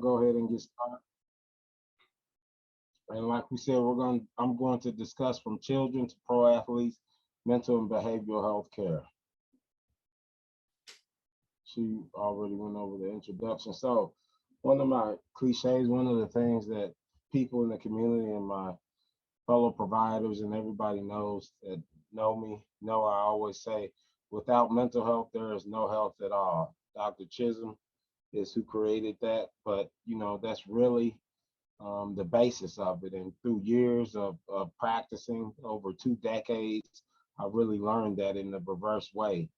go ahead and get started. And like we said, I'm going to discuss from children to pro athletes, mental and behavioral health care. She already went over the introduction. So one of my cliches, one of the things that people in the community and my fellow providers and everybody knows that know me, know I always say, without mental health, there is no health at all. Dr. Chisholm is who created that, but that's really the basis of it. And through years of practicing over 2 decades, I really learned that in the reverse way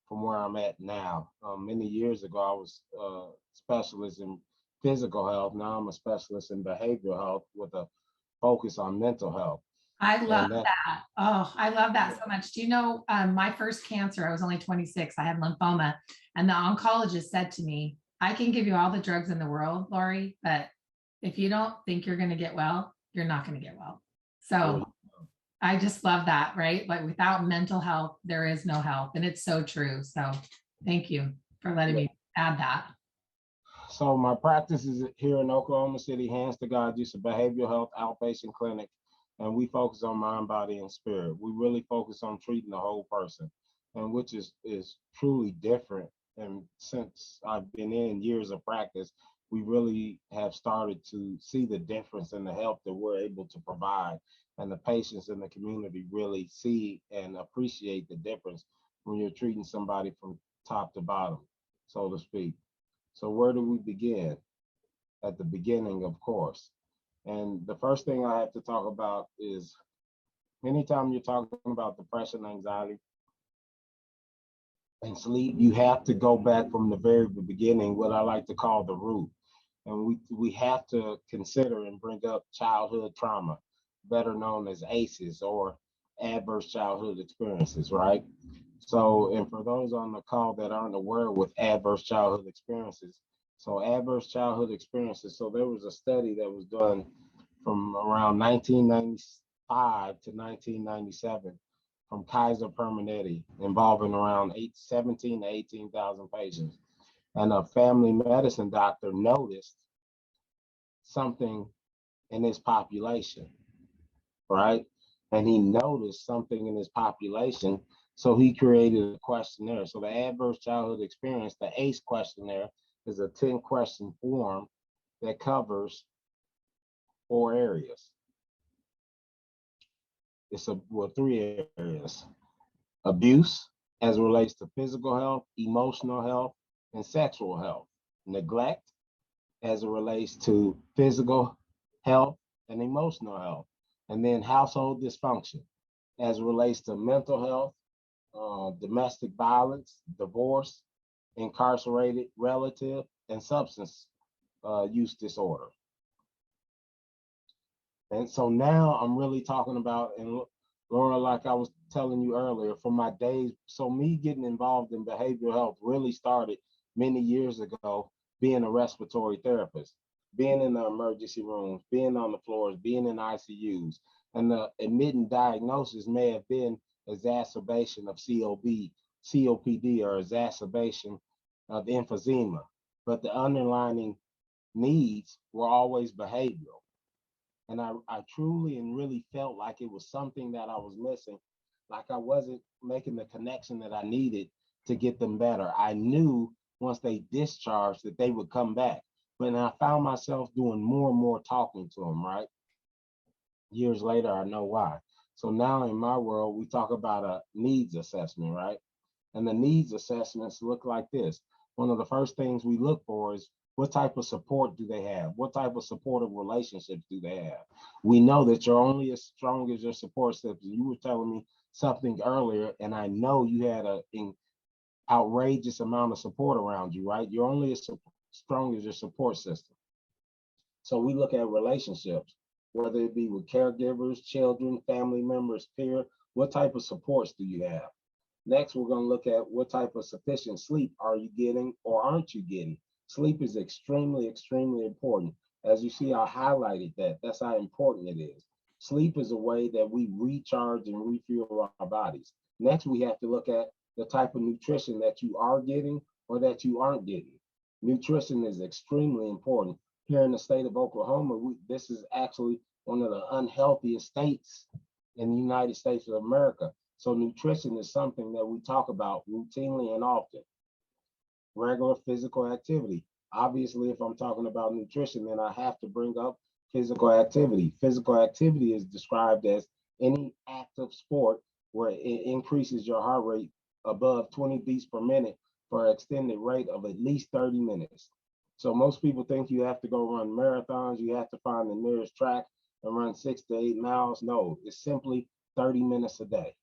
from where I'm at now. Many years ago, I was a specialist in physical health. Now I'm a specialist in behavioral health with a focus on mental health. I love And that, that. Oh, I love that so much. Do you know, my first cancer, I was only 26. I had lymphoma, and the oncologist said to me, I can give you all the drugs in the world, Lori, but if you don't think you're going to get well, you're not going to get well. So I just love that, right? Like without mental health, there is no health. And it's so true. So thank you for letting me add that. So my practice is here in Oklahoma City, hands to God, just a behavioral health outpatient clinic. And we focus on mind, body, and spirit. We really focus on treating the whole person, and which is truly different. And since I've been in years of practice, we really have started to see the difference in the help that we're able to provide. And the patients in the community really see and appreciate the difference when you're treating somebody from top to bottom, so to speak. So where do we begin? At the beginning, of course. And the first thing I have to talk about is anytime you're talking about depression, anxiety, and sleep, you have to go back from the very beginning, what I like to call the root. And we have to consider and bring up childhood trauma, better known as ACEs or adverse childhood experiences, right? So, and for those on the call that aren't aware with adverse childhood experiences, so adverse childhood experiences, so there was a study that was done from around 1995 to 1997 from Kaiser Permanente involving around 17 to 18,000 patients. And a family medicine doctor noticed something in his population, right? And he noticed something in his population, so he created a questionnaire. So the adverse childhood experience, the ACE questionnaire, is a 10-question form that covers 4 areas. Well, 3 areas: abuse as it relates to physical health, emotional health, and sexual health; neglect as it relates to physical health and emotional health; and then household dysfunction as it relates to mental health, domestic violence, divorce, incarcerated relative, and substance use disorder. And so now I'm really talking about, and Laura, like I was telling you earlier, from my days, so me getting involved in behavioral health really started many years ago, being a respiratory therapist, being in the emergency rooms, being on the floors, being in ICUs. And the admitting diagnosis may have been exacerbation of COPD, or exacerbation of emphysema, but the underlying needs were always behavioral. And I truly and really felt like it was something that I was missing, like I wasn't making the connection that I needed to get them better. I knew once they discharged that they would come back, but I found myself doing more and more talking to them, right? Years later, I know why. So now in my world, we talk about a needs assessment, right? And the needs assessments look like this. One of the first things we look for is, what type of support do they have? What type of supportive relationships do they have? We know that you're only as strong as your support systems. You were telling me something earlier, and I know you had an outrageous amount of support around you, right? You're only as strong as your support system. So we look at relationships, whether it be with caregivers, children, family members, peer. What type of supports do you have? Next, we're going to look at what type of sufficient sleep are you getting or aren't you getting? Sleep is extremely, extremely important. As you see, I highlighted that. That's how important it is. Sleep is a way that we recharge and refuel our bodies. Next, we have to look at the type of nutrition that you are getting or that you aren't getting. Nutrition is extremely important. here in the state of Oklahoma, this is actually one of the unhealthiest states in the United States of America. So nutrition is something that we talk about routinely and often. Regular physical activity. Obviously, if I'm talking about nutrition, then I have to bring up physical activity. Physical activity is described as any active sport where it increases your heart rate above 20 beats per minute for an extended rate of at least 30 minutes. So most people think you have to go run marathons, you have to find the nearest track and run 6 to 8 miles. No, it's simply 30 minutes a day,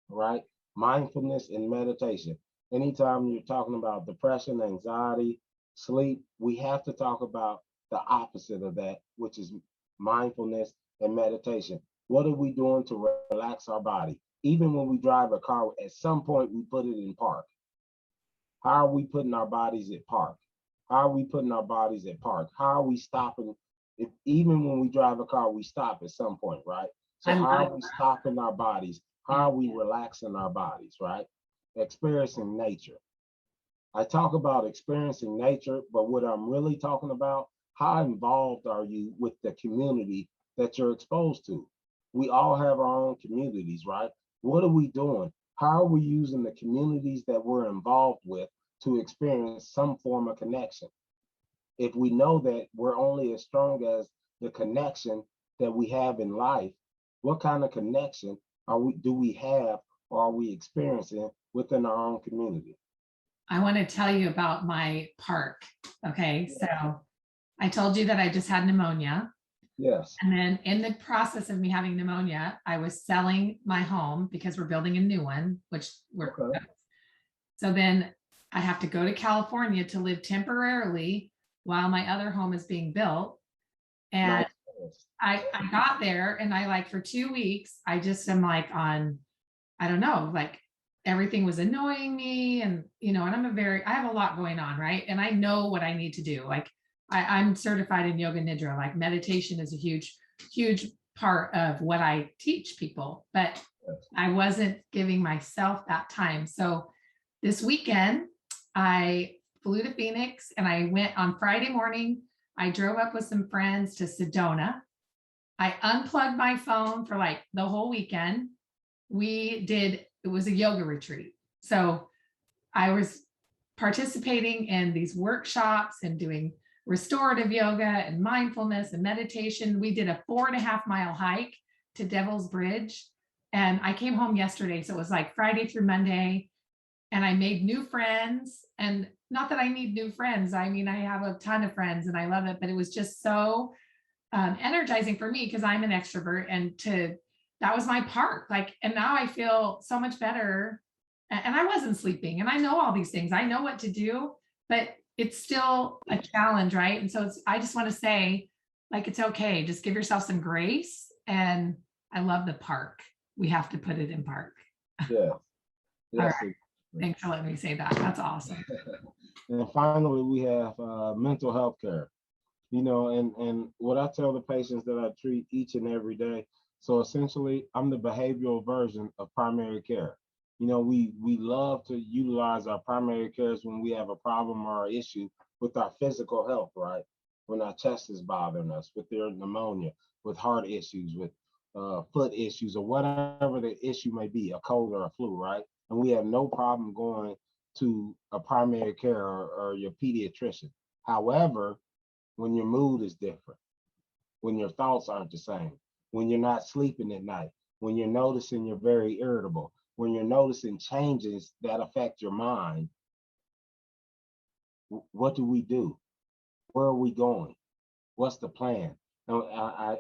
right? Mindfulness and meditation. Anytime you're talking about depression, anxiety, sleep, we have to talk about the opposite of that, which is mindfulness and meditation. What are we doing to relax our body? Even when we drive a car, at some point we put it in park. How are we putting our bodies at park? How are we putting our bodies at park? How are we stopping? If, even when we drive a car, we stop at some point, right? So how are we stopping our bodies? How are we relaxing our bodies, right? Experiencing nature. I talk about experiencing nature, but what I'm really talking about, how involved are you with the community that you're exposed to? We all have our own communities, right? What are we doing? How are we using the communities that we're involved with to experience some form of connection? If we know that we're only as strong as the connection that we have in life, what kind of connection do we have or are we experiencing within our own community? I want to tell you about my park. Okay. So I told you that I just had pneumonia. Yes. And then in the process of me having pneumonia, I was selling my home because we're building a new one, which we're, okay. So then I have to go to California to live temporarily while my other home is being built. And I got there and I like for 2 weeks, I just am like on, I don't know, like everything was annoying me. And, you know, and I have a lot going on, right? And I know what I need to do. Like I'm certified in yoga nidra, like meditation is a huge, huge part of what I teach people, but I wasn't giving myself that time. So this weekend I flew to Phoenix and I went on Friday morning. I drove up with some friends to Sedona. I unplugged my phone for like the whole weekend. It was a yoga retreat. So I was participating in these workshops and doing restorative yoga and mindfulness and meditation. We did a 4.5 mile hike to Devil's Bridge. And I came home yesterday. So it was like Friday through Monday. And I made new friends. And not that I need new friends. I mean, I have a ton of friends and I love it, but it was just so energizing for me because I'm an extrovert and that was my part. Like, and now I feel so much better. And I wasn't sleeping and I know all these things. I know what to do, but it's still a challenge, right? And so I just want to say, like, it's okay. Just give yourself some grace. And I love the park. We have to put it in park. Yeah. Yes. All right. Thanks for letting me say that. That's awesome. And finally, we have mental health care. You know, and what I tell the patients that I treat each and every day. So essentially, I'm the behavioral version of primary care. You know, we love to utilize our primary cares when we have a problem or an issue with our physical health, right? When our chest is bothering us, with their pneumonia, with heart issues, with foot issues, or whatever the issue may be, a cold or a flu, right? And we have no problem going to a primary care or your pediatrician. However, when your mood is different, when your thoughts aren't the same, when you're not sleeping at night, when you're noticing you're very irritable, when you're noticing changes that affect your mind, what do we do? Where are we going? What's the plan? Now,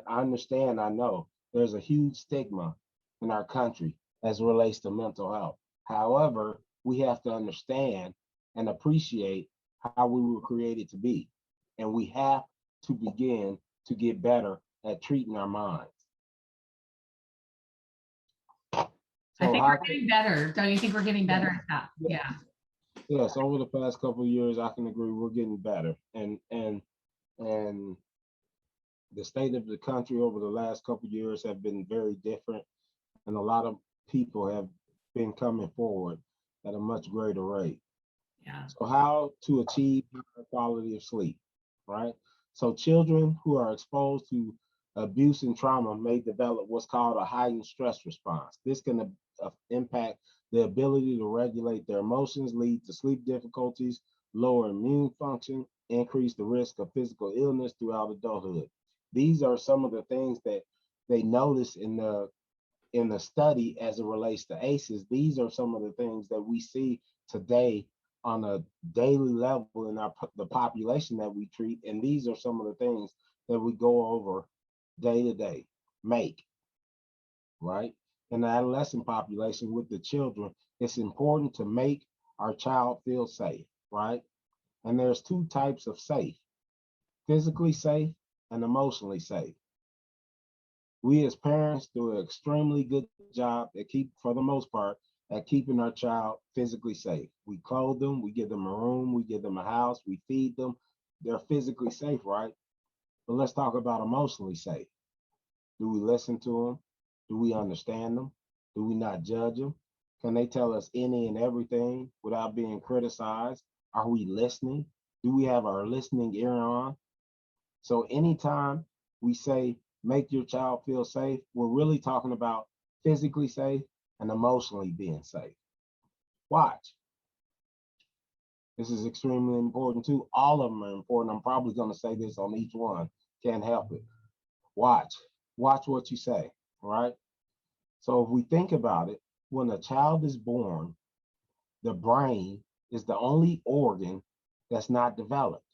I understand, I know there's a huge stigma in our country as it relates to mental health. However, we have to understand and appreciate how we were created to be. And we have to begin to get better at treating our minds. I think we're getting better. Don't you think we're getting better at that? Yeah. Yes, over the past couple of years, I can agree we're getting better. And the state of the country over the last couple of years have been very different. And a lot of people have been coming forward at a much greater rate. Yeah. So how to achieve higher quality of sleep? right? So children who are exposed to abuse and trauma may develop what's called a heightened stress response. This can impact the ability to regulate their emotions, lead to sleep difficulties, lower immune function, increase the risk of physical illness throughout adulthood. These are some of the things that they notice in the study as it relates to ACEs. These are some of the things that we see today on a daily level in the population that we treat, and these are some of the things that we go over day to day. Make right in the adolescent population with the children, it's important to make our child feel safe, right? And there's two types of safe: physically safe and emotionally safe. We as parents do an extremely good job at for the most part, at keeping our child physically safe. We clothe them, we give them a room, we give them a house, we feed them. They're physically safe, right? But let's talk about emotionally safe. Do we listen to them? Do we understand them? Do we not judge them? Can they tell us any and everything without being criticized? Are we listening? Do we have our listening ear on? So anytime we say make your child feel safe, we're really talking about physically safe and emotionally being safe. Watch. This is extremely important too. All of them are important. I'm probably going to say this on each one. Can't help it. Watch. Watch what you say. All right. So if we think about it, when a child is born, the brain is the only organ that's not developed.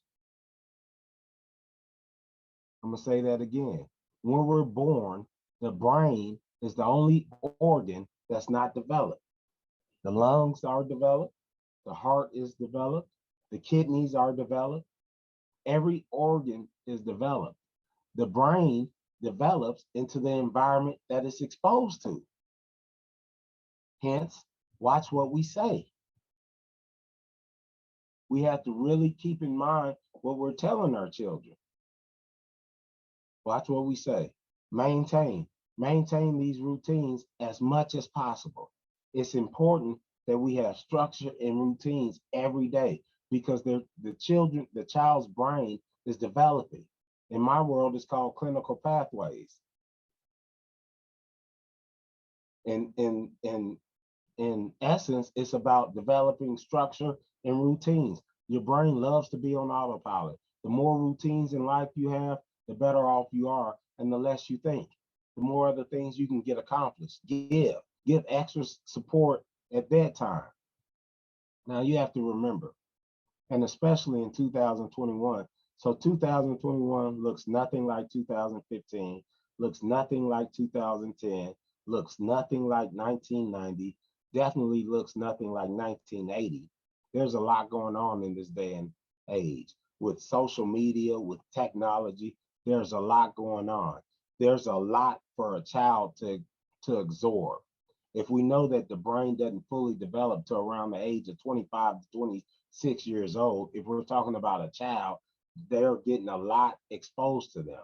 I'm going to say that again. When we're born, the brain is the only organ that's not developed. The lungs are developed, the heart is developed, the kidneys are developed, every organ is developed. The brain develops into the environment that it's exposed to. Hence, watch what we say. We have to really keep in mind what we're telling our children. Watch what we say. Maintain. Maintain these routines as much as possible. It's important that we have structure and routines every day because the child's brain is developing. In my world, it's called clinical pathways. In essence, it's about developing structure and routines. Your brain loves to be on autopilot. The more routines in life you have, the better off you are, and the less you think. The more other things you can get accomplished. Give extra support at bedtime. Now you have to remember, and especially in 2021. So 2021 looks nothing like 2015, looks nothing like 2010, looks nothing like 1990, definitely looks nothing like 1980. There's a lot going on in this day and age with social media, with technology. There's a lot going on. There's a lot for a child to absorb. If we know that the brain doesn't fully develop to around the age of 25 to 26 years old, if we're talking about a child, they're getting a lot exposed to them.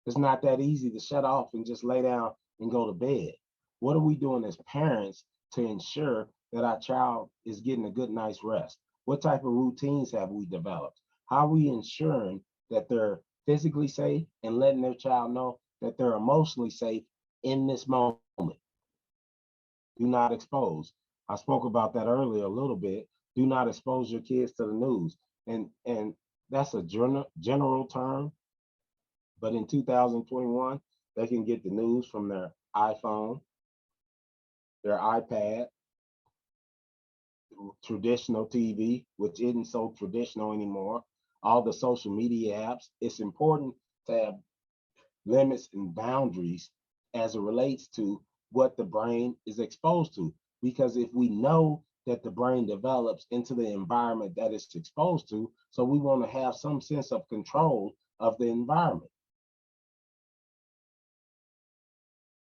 It's not that easy to shut off and just lay down and go to bed. What are we doing as parents to ensure that our child is getting a good night's rest? What type of routines have we developed? How are we ensuring that they're physically safe and letting their child know that they're emotionally safe in this moment? Do not expose. I spoke about that earlier a little bit. Do not expose your kids to the news. And that's a general term, but in 2021, they can get the news from their iPhone, their iPad, traditional TV, which isn't so traditional anymore, all the social media apps. It's important to have limits and boundaries as it relates to what the brain is exposed to. Because if we know that the brain develops into the environment that it's exposed to, so we want to have some sense of control of the environment.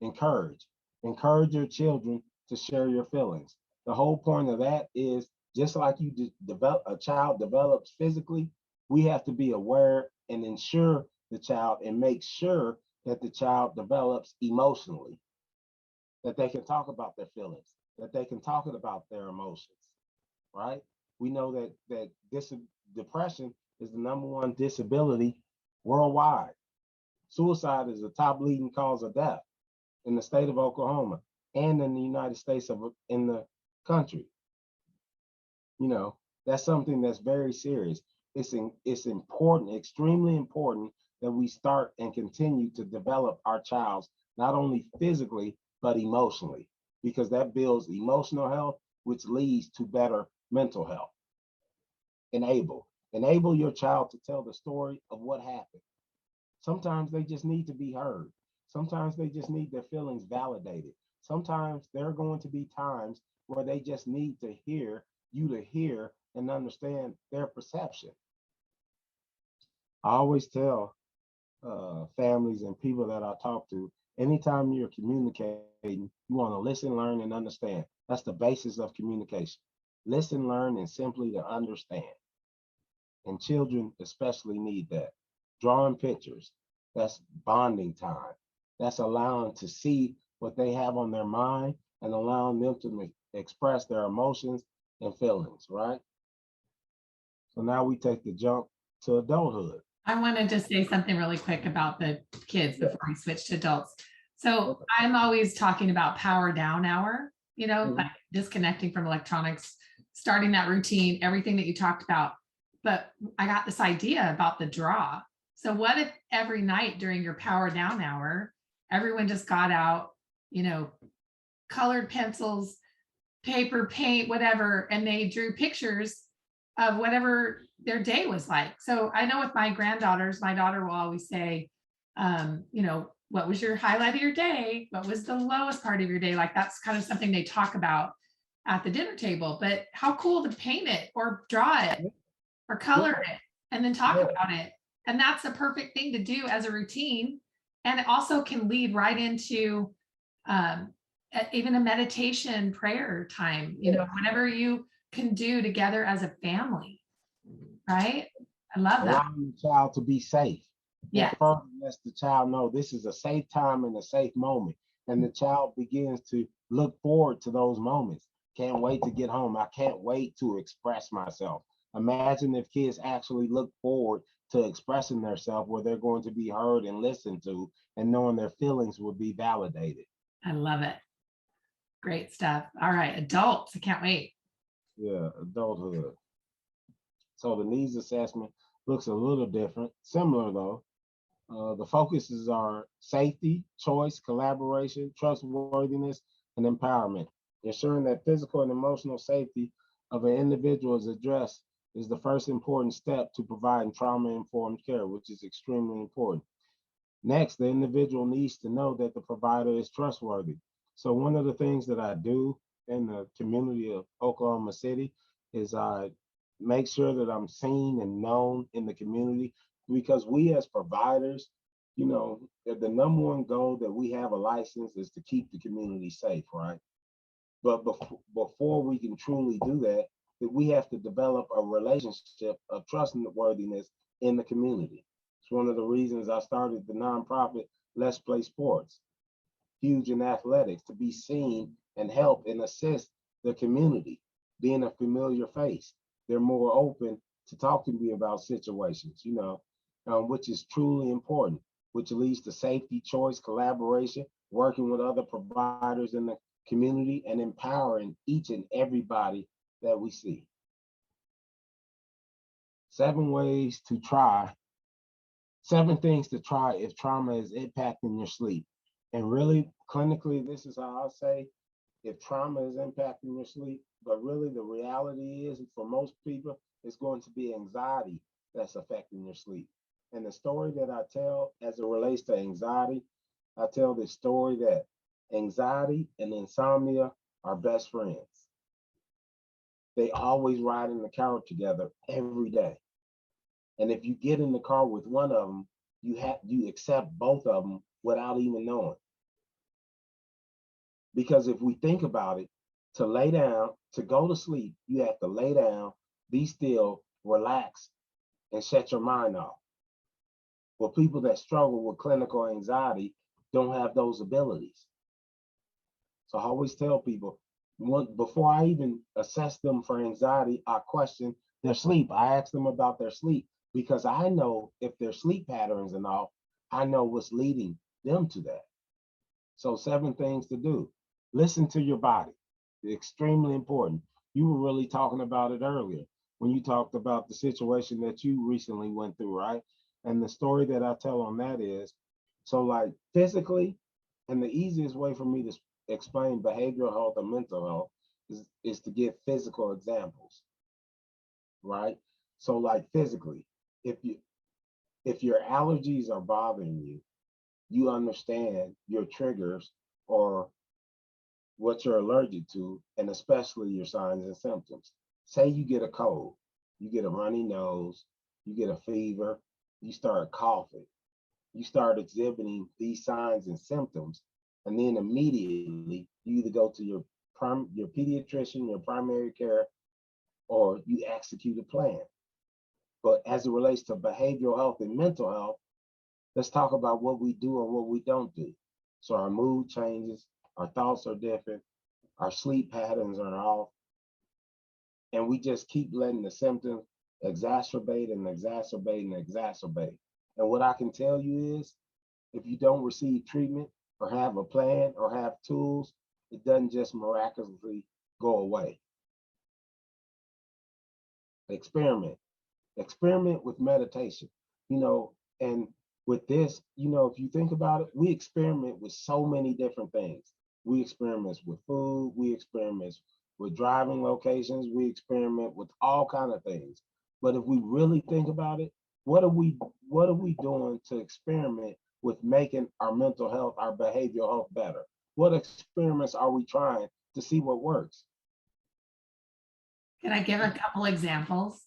Encourage. Encourage your children to share your feelings. The whole point of that is just like you develop a child develops physically, we have to be aware and ensure the child and make sure that the child develops emotionally, that they can talk about their feelings, that they can talk about their emotions, right? We know that this depression is the #1 disability worldwide. Suicide is the top leading cause of death in the state of Oklahoma and in the United States in the country. You know, that's something that's very serious. It's important, extremely important that we start and continue to develop our child not only physically but emotionally, because that builds emotional health, which leads to better mental health. Enable your child to tell the story of what happened. Sometimes they just need to be heard. Sometimes they just need their feelings validated. Sometimes there are going to be times where they just need to hear you to hear and understand their perception. I always tell families and people that I talk to, anytime you're communicating, you want to listen, learn, and understand. That's the basis of communication. Listen, learn, and simply to understand. And children especially need that. Drawing pictures, that's bonding time. That's allowing to see what they have on their mind and allowing them to express their emotions and feelings, right? So now we take the jump to adulthood. I wanted to say something really quick about the kids before we switch to adults. So I'm always talking about power down hour, like disconnecting from electronics, starting that routine, everything that you talked about. But I got this idea about the draw. So what if every night during your power down hour, everyone just got out, colored pencils, paper, paint, whatever, and they drew pictures of whatever their day was like. So I know with my granddaughters, my daughter will always say, what was your highlight of your day? What was the lowest part of your day? Like that's kind of something they talk about at the dinner table. But how cool to paint it or draw it or color it and then talk about it. And that's a perfect thing to do as a routine. And it also can lead right into even a meditation prayer time, whatever you can do together as a family, right? I love that. Allowing the child to be safe. Yeah. That further lets the child know this is a safe time and a safe moment. And the child begins to look forward to those moments. Can't wait to get home. I can't wait to express myself. Imagine if kids actually look forward to expressing themselves where they're going to be heard and listened to and knowing their feelings will be validated. I love it. Great stuff. All right, adults, I can't wait. Yeah, adulthood. So the needs assessment looks a little different, similar though. The focuses are safety, choice, collaboration, trustworthiness, and empowerment. Ensuring that physical and emotional safety of an individual is addressed is the first important step to providing trauma-informed care, which is extremely important. Next, the individual needs to know that the provider is trustworthy. So one of the things that I do in the community of Oklahoma City is I make sure that I'm seen and known in the community because we as providers, the #1 goal that we have a license is to keep the community safe, right? But before we can truly do that, we have to develop a relationship of trustworthiness in the community. It's one of the reasons I started the nonprofit Let's Play Sports, huge in athletics, to be seen and help and assist the community, being a familiar face. They're more open to talk to me about situations, which is truly important, which leads to safety, choice, collaboration, working with other providers in the community, and empowering each and everybody that we see. 7 things to try if trauma is impacting your sleep. And really, clinically, this is how I say if trauma is impacting your sleep, but really the reality is for most people, it's going to be anxiety that's affecting your sleep. And the story that I tell as it relates to anxiety, I tell this story that anxiety and insomnia are best friends. They always ride in the car together every day. And if you get in the car with one of them, you accept both of them without even knowing. Because if we think about it, to lay down, to go to sleep, you have to lay down, be still, relax, and shut your mind off. Well, people that struggle with clinical anxiety don't have those abilities. So I always tell people, before I even assess them for anxiety, I question their sleep. I ask them about their sleep because I know if their sleep patterns and all, I know what's leading them to that. So 7 things to do. Listen to your body. Extremely important. You were really talking about it earlier when you talked about the situation that you recently went through, right? And the story that I tell on that is, so like physically, and the easiest way for me to explain behavioral health and mental health is to give physical examples, right? So like physically, if you if your allergies are bothering you, you understand your triggers or what you're allergic to, and especially your signs and symptoms. Say you get a cold, you get a runny nose, you get a fever, you start coughing, you start exhibiting these signs and symptoms, and then immediately you either go to your pediatrician, your primary care, or you execute a plan. But as it relates to behavioral health and mental health, let's talk about what we do and what we don't do. So our mood changes, our thoughts are different, our sleep patterns are off, and we just keep letting the symptoms exacerbate and exacerbate and exacerbate. And what I can tell you is if you don't receive treatment or have a plan or have tools, it doesn't just miraculously go away. Experiment. Experiment with meditation, you know, and with this, if you think about it, we experiment with so many different things. We experiment with food, we experiment with driving locations, we experiment with all kind of things. But if we really think about it, what are we doing to experiment with making our mental health, our behavioral health better? What experiments are we trying to see what works? Can I give a couple examples?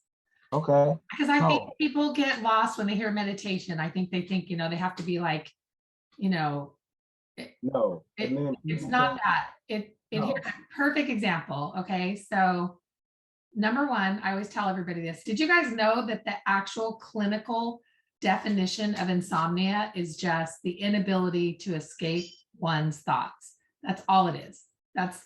Okay. Because I think So people get lost when they hear meditation. I think they think, they have to be like, you know, it, no, and it then it's people not think that. Here's no. a perfect example. Okay. So number one, I always tell everybody this. Did you guys know that the actual clinical definition of insomnia is just the inability to escape one's thoughts? That's all it is. That's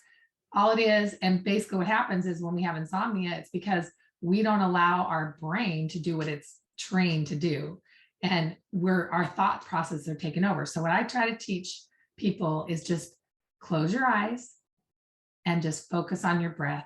all it is. And basically, what happens is when we have insomnia, it's because we don't allow our brain to do what it's trained to do. And our thought processes are taken over. So, what I try to teach people is just close your eyes and just focus on your breath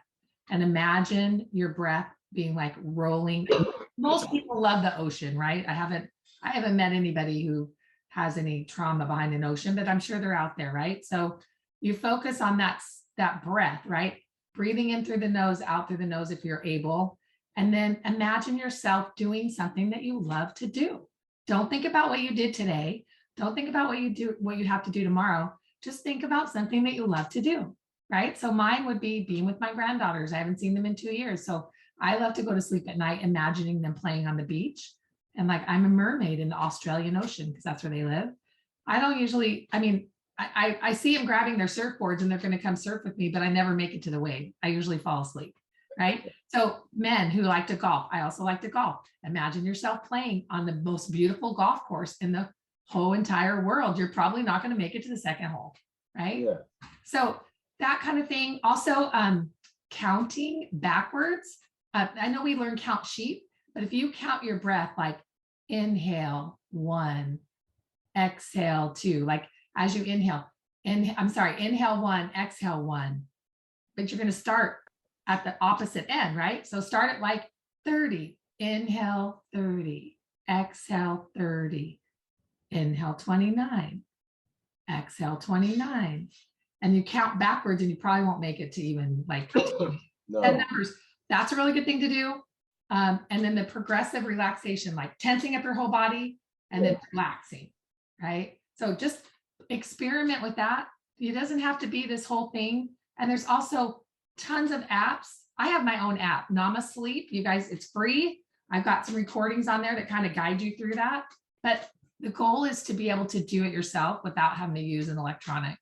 and imagine your breath being like rolling. Most people love the ocean, right? I haven't met anybody who has any trauma behind an ocean, but I'm sure they're out there, right? So you focus on that breath, right? Breathing in through the nose, out through the nose if you're able. And then imagine yourself doing something that you love to do. Don't think about what you did today. Don't think about what you have to do tomorrow. Just think about something that you love to do, right? So mine would be being with my granddaughters. I haven't seen them in 2 years. So I love to go to sleep at night, imagining them playing on the beach. And like I'm a mermaid in the Australian Ocean because that's where they live. I don't usually, I mean, I see them grabbing their surfboards and they're going to come surf with me, but I never make it to the wave. I usually fall asleep. Right. So men who like to golf, I also like to golf. Imagine yourself playing on the most beautiful golf course in the whole entire world. You're probably not going to make it to the second hole. Right. Yeah. So that kind of thing. Also, counting backwards. I know we learn count sheep, but if you count your breath, like inhale 1, exhale 2, like as you inhale, inhale 1, exhale 1, but you're going to start at the opposite end, right? So start at like 30, inhale 30, exhale 30, inhale 29, exhale 29. And you count backwards and you probably won't make it to even like 10 No. numbers. That's a really good thing to do. And then the progressive relaxation, like tensing up your whole body and then relaxing, right? So just experiment with that. It doesn't have to be this whole thing. And there's also tons of apps. I have my own app, Nama Sleep. You guys, it's free. I've got some recordings on there that kind of guide you through that. But the goal is to be able to do it yourself without having to use an electronic,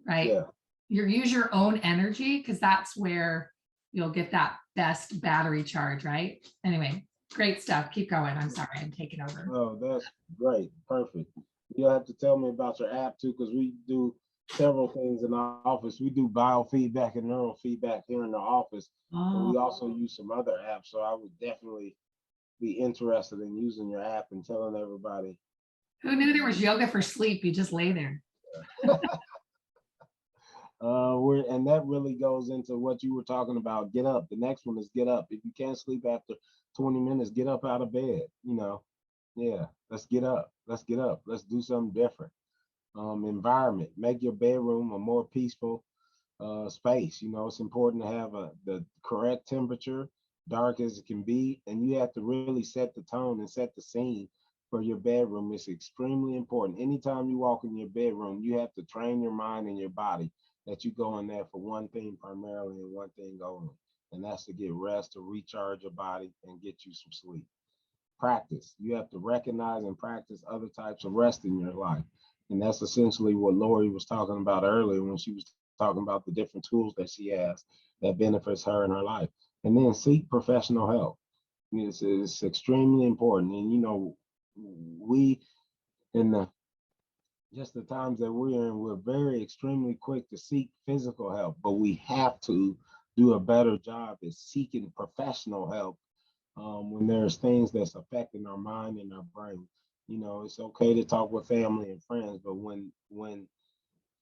right? Yeah. Use your own energy because that's where you'll get that best battery charge, right? Anyway, great stuff. Keep going. I'm sorry, I'm taking over. Oh, that's great. Perfect. You'll have to tell me about your app too, because we do several things in our office. We do biofeedback and neurofeedback here in the office, and we also use some other apps. So I would definitely be interested in using your app and telling everybody. Who knew there was yoga for sleep? You just lay there. And that really goes into what you were talking about. Get up. The next one is get up. If you can't sleep after 20 minutes, get up out of bed. Yeah, let's get up. Let's get up. Let's do something different. Environment. Make your bedroom a more peaceful space. It's important to have the correct temperature, dark as it can be, and you have to really set the tone and set the scene for your bedroom. It's extremely important. Anytime you walk in your bedroom, you have to train your mind and your body that you go in there for one thing primarily and one thing only, and that's to get rest, to recharge your body and get you some sleep. Practice. You have to recognize and practice other types of rest in your life. And that's essentially what Lori was talking about earlier when she was talking about the different tools that she has that benefits her in her life. And then seek professional help. It's extremely important. And we in the just the times that we're in, we're very extremely quick to seek physical help, but we have to do a better job at seeking professional help when there's things that's affecting our mind and our brain. It's okay to talk with family and friends, but when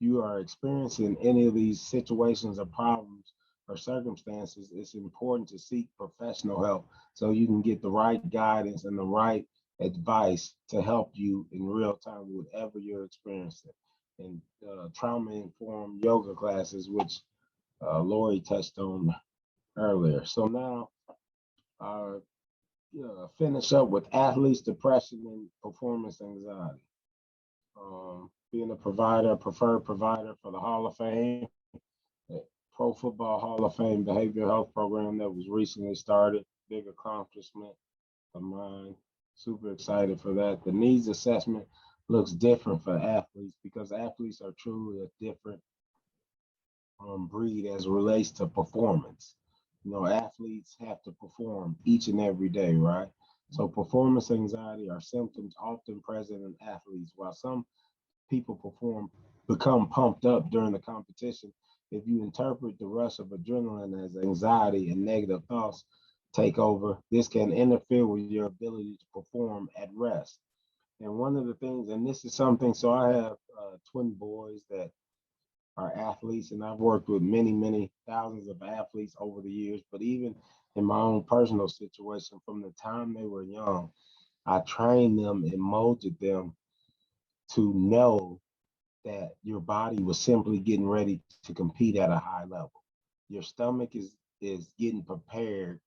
you are experiencing any of these situations or problems or circumstances, it's important to seek professional help so you can get the right guidance and the right advice to help you in real time, whatever you're experiencing. And trauma informed yoga classes, which Lori touched on earlier. So now, finish up with athletes, depression, and performance anxiety. Being a preferred provider for the Hall of Fame, the Pro Football Hall of Fame behavioral health program that was recently started. Big accomplishment of mine. Super excited for that. The needs assessment looks different for athletes because athletes are truly a different breed as it relates to performance. Athletes have to perform each and every day, right? So performance anxiety are symptoms often present in athletes. While some people become pumped up during the competition, if you interpret the rush of adrenaline as anxiety and negative thoughts take over, this can interfere with your ability to perform at rest. And one of the things, and this is something, so I have twin boys that are athletes, and I've worked with many, many thousands of athletes over the years. But even in my own personal situation, from the time they were young, I trained them and molded them to know that your body was simply getting ready to compete at a high level. Your stomach is getting prepared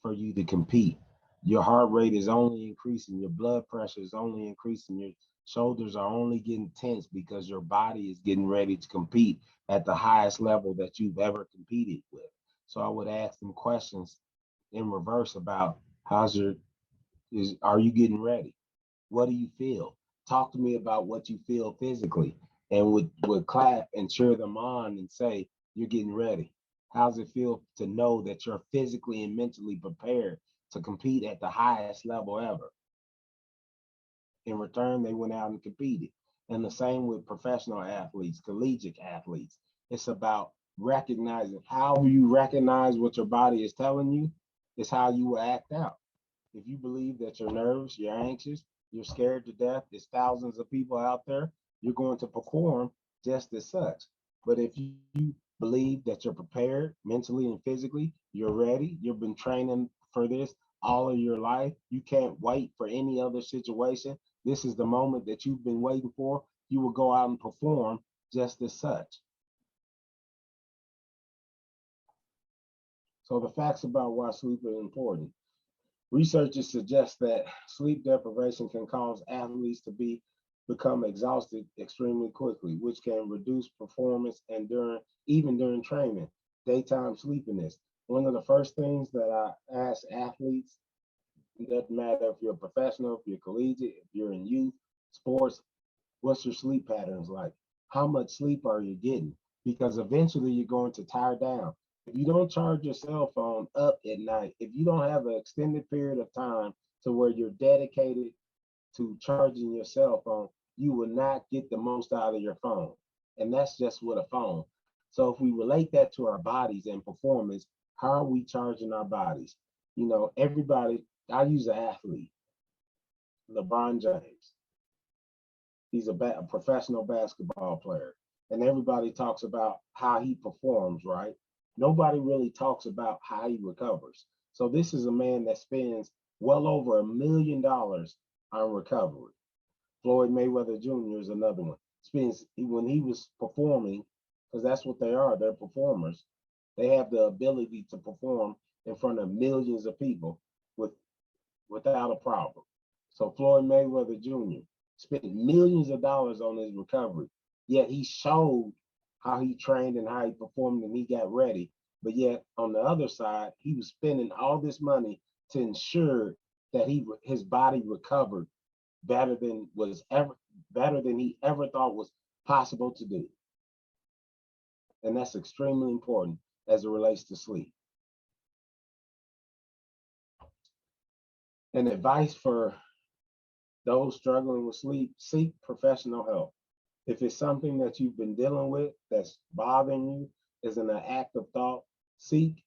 for you to compete. Your heart rate is only increasing, your blood pressure is only increasing, your shoulders are only getting tense because your body is getting ready to compete at the highest level that you've ever competed with. So I would ask them questions in reverse about are you getting ready? What do you feel? Talk to me about what you feel physically, and would clap and cheer them on and say, you're getting ready. How's it feel to know that you're physically and mentally prepared to compete at the highest level ever? In return, they went out and competed. And the same with professional athletes, collegiate athletes. It's about recognizing how you recognize what your body is telling you is how you will act out. If you believe that you're nervous, you're anxious, you're scared to death, there's thousands of people out there, you're going to perform just as such. But if you believe that you're prepared mentally and physically, you're ready, you've been training for this all of your life, you can't wait for any other situation. This is the moment that you've been waiting for. You will go out and perform just as such. So the facts about why sleep is important. Researchers suggest that sleep deprivation can cause athletes to become exhausted extremely quickly, which can reduce performance and even during training. Daytime sleepiness. One of the first things that I ask athletes, it doesn't matter if you're a professional, if you're collegiate, if you're in youth sports, what's your sleep patterns like? How much sleep are you getting? Because eventually you're going to tire down. If you don't charge your cell phone up at night, if you don't have an extended period of time to where you're dedicated to charging your cell phone, you will not get the most out of your phone. And that's just with a phone. So if we relate that to our bodies and performance, how are we charging our bodies? Everybody I use an athlete, LeBron James. He's a professional basketball player, and everybody talks about how he performs, right? Nobody really talks about how he recovers. So this is a man that spends well over $1 million on recovery. Floyd Mayweather Jr. is another one. Spends when he was performing, because that's what they are. They're performers. They have the ability to perform in front of millions of people with without a problem. So Floyd Mayweather Jr. spent millions of dollars on his recovery, yet he showed how he trained and how he performed and he got ready. But yet on the other side, he was spending all this money to ensure that his body recovered better than he ever thought was possible to do. And that's extremely important as it relates to sleep. And advice for those struggling with sleep: seek professional help. If it's something that you've been dealing with that's bothering you, is an active thought, seek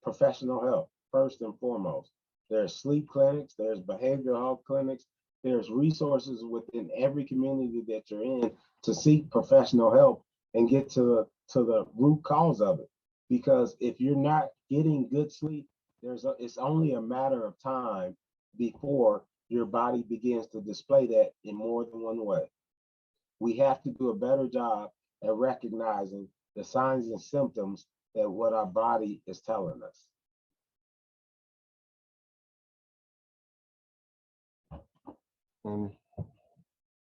professional help first and foremost. There's sleep clinics, there's behavioral health clinics, there's resources within every community that you're in to seek professional help and get to the root cause of it. Because if you're not getting good sleep, it's only a matter of time before your body begins to display that in more than one way. We have to do a better job at recognizing the signs and symptoms that what our body is telling us. And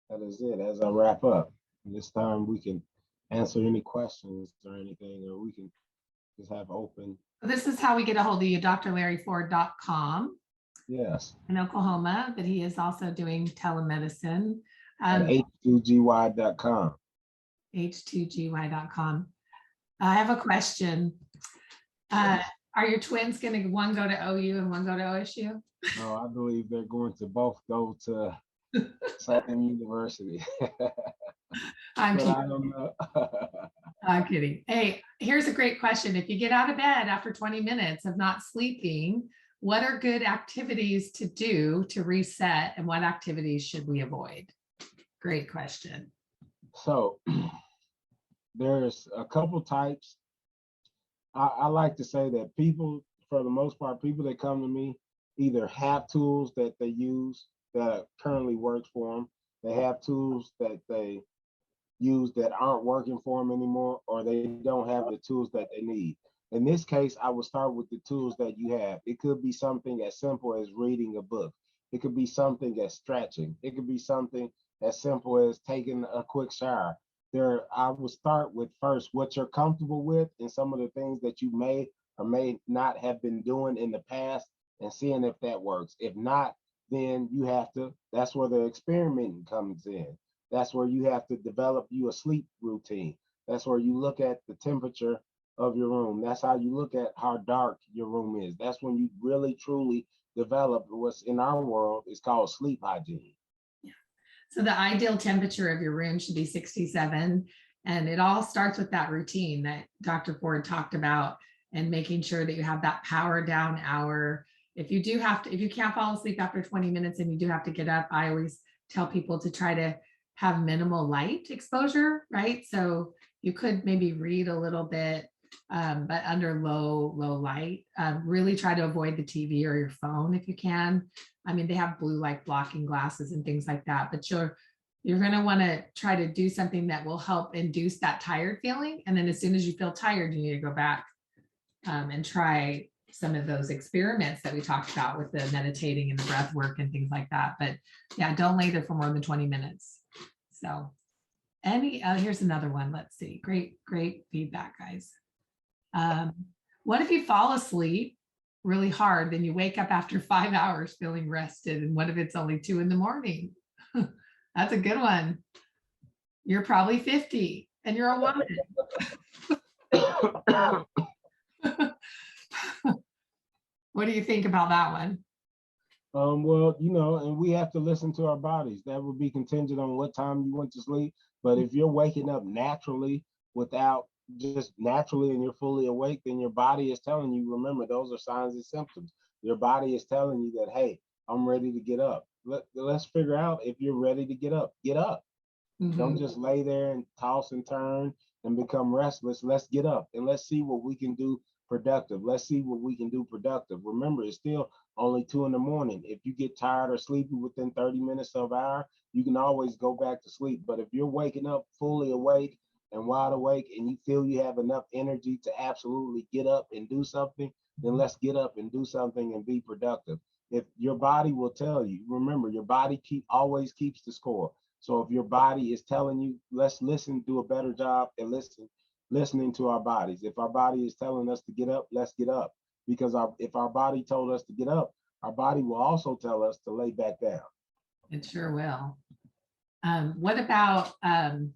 that is it. As I wrap up, this time we can answer any questions or anything, or we can just have open. This is how we get a hold of you, drlarryford.com. Yes. In Oklahoma, but he is also doing telemedicine. At h2gy.com. h2gy.com. I have a question. Are your twins going to one go to OU and one go to OSU? No, I believe they're going to both go to Southern University. I'm But kidding. I don't know. I'm kidding. Hey, here's a great question. If you get out of bed after 20 minutes of not sleeping, what are good activities to do to reset, and what activities should we avoid? Great question. So there's a couple types. I like to say that people, for the most part, people that come to me either have tools that they use that currently works for them. They have tools that they use that aren't working for them anymore, or they don't have the tools that they need. In this case, I would start with the tools that you have. It could be something as simple as reading a book. It could be something as stretching. It could be something as simple as taking a quick shower. I would start with first what you're comfortable with and some of the things that you may or may not have been doing in the past, and seeing if that works. If not, then that's where the experimenting comes in. That's where you have to develop you a sleep routine. That's where you look at the temperature of your room. That's how you look at how dark your room is. That's when you really truly develop what's in our world is called sleep hygiene. Yeah. So the ideal temperature of your room should be 67. And it all starts with that routine that Dr. Ford talked about, and making sure that you have that power down hour. If you can't fall asleep after 20 minutes and you do have to get up, I always tell people to try to have minimal light exposure, right? So you could maybe read a little bit, but under low light. Really try to avoid the TV or your phone if you can. I mean, they have blue light blocking glasses and things like that, but you're going to want to try to do something that will help induce that tired feeling. And then as soon as you feel tired, you need to go back and try some of those experiments that we talked about with the meditating and the breath work and things like that. But yeah, don't lay there for more than 20 minutes. So here's another one. Let's see. Great feedback, guys. What if you fall asleep really hard, then you wake up after 5 hours feeling rested? And what if it's only 2 a.m? That's a good one. You're probably 50 and you're a woman. What do you think about that one? Well, and we have to listen to our bodies. That would be contingent on what time you went to sleep. But if you're waking up naturally without just naturally and you're fully awake, then your body is telling you, remember, those are signs and symptoms. Your body is telling you that, hey, I'm ready to get up. Let's figure out if you're ready to get up. Get up. Don't Mhm. just lay there and toss and turn and become restless. Let's get up and let's see what we can do productive. Let's see what we can do productive. Remember, it's still only 2 in the morning. If you get tired or sleepy within 30 minutes of an hour, you can always go back to sleep. But if you're waking up fully awake and wide awake and you feel you have enough energy to absolutely get up and do something, then let's get up and do something and be productive. If your body will tell you, remember, your body always keeps the score. So if your body is telling you, let's listen, do a better job and listening to our bodies. If our body is telling us to get up, let's get up. Because if our body told us to get up, our body will also tell us to lay back down. It sure will. What about, I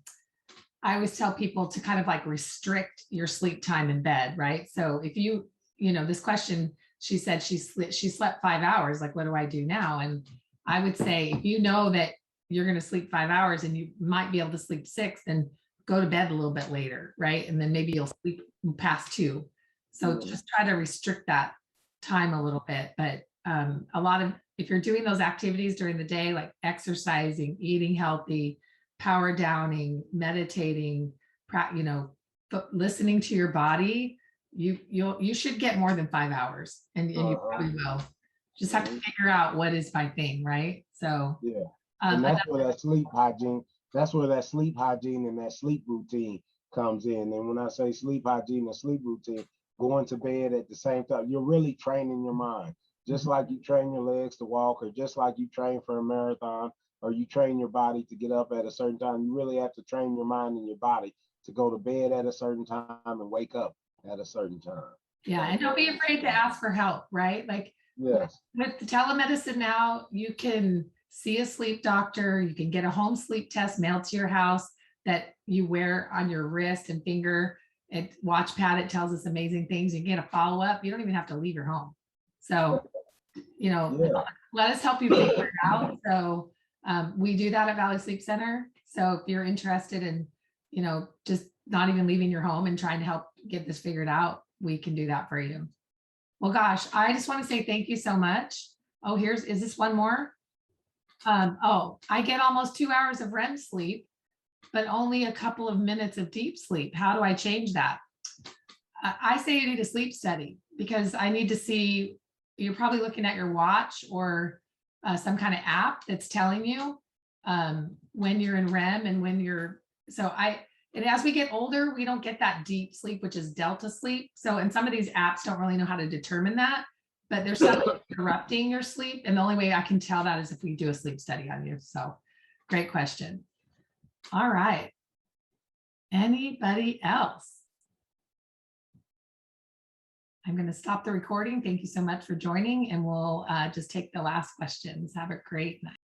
always tell people to kind of like restrict your sleep time in bed, right? So if this question, she said she slept 5 hours, like, what do I do now? And I would say, if you know that you're going to sleep 5 hours and you might be able to sleep 6, then go to bed a little bit later, right? And then maybe you'll sleep past 2. So just try to restrict that time a little bit. But if you're doing those activities during the day, like exercising, eating healthy, power downing, meditating, listening to your body, you should get more than 5 hours, and you probably will. Just have to figure out what is my thing, right? So yeah. And that's where that sleep hygiene, and that sleep routine comes in. And when I say sleep hygiene and sleep routine, going to bed at the same time, you're really training your mind. Just like you train your legs to walk, or just like you train for a marathon, or you train your body to get up at a certain time, you really have to train your mind and your body to go to bed at a certain time and wake up at a certain time. Yeah, and don't be afraid to ask for help, right? Like, yes, with the telemedicine now, you can see a sleep doctor, you can get a home sleep test mailed to your house that you wear on your wrist and finger. Watch pad, it tells us amazing things. You can get a follow-up. You don't even have to leave your home. So, let us help you figure it out. So we do that at Valley Sleep Center. So if you're interested in, just not even leaving your home and trying to help get this figured out, we can do that for you. Well, gosh, I just want to say thank you so much. Oh, is this one more? I get almost 2 hours of REM sleep, but only a couple of minutes of deep sleep. How do I change that? I say you need a sleep study, because I need to see, you're probably looking at your watch or some kind of app that's telling you when you're in REM and when you're, and as we get older, we don't get that deep sleep, which is delta sleep. So, and some of these apps don't really know how to determine that, but there's something interrupting your sleep. And the only way I can tell that is if we do a sleep study on you. So great question. All right. Anybody else? I'm going to stop the recording. Thank you so much for joining, and we'll just take the last questions. Have a great night.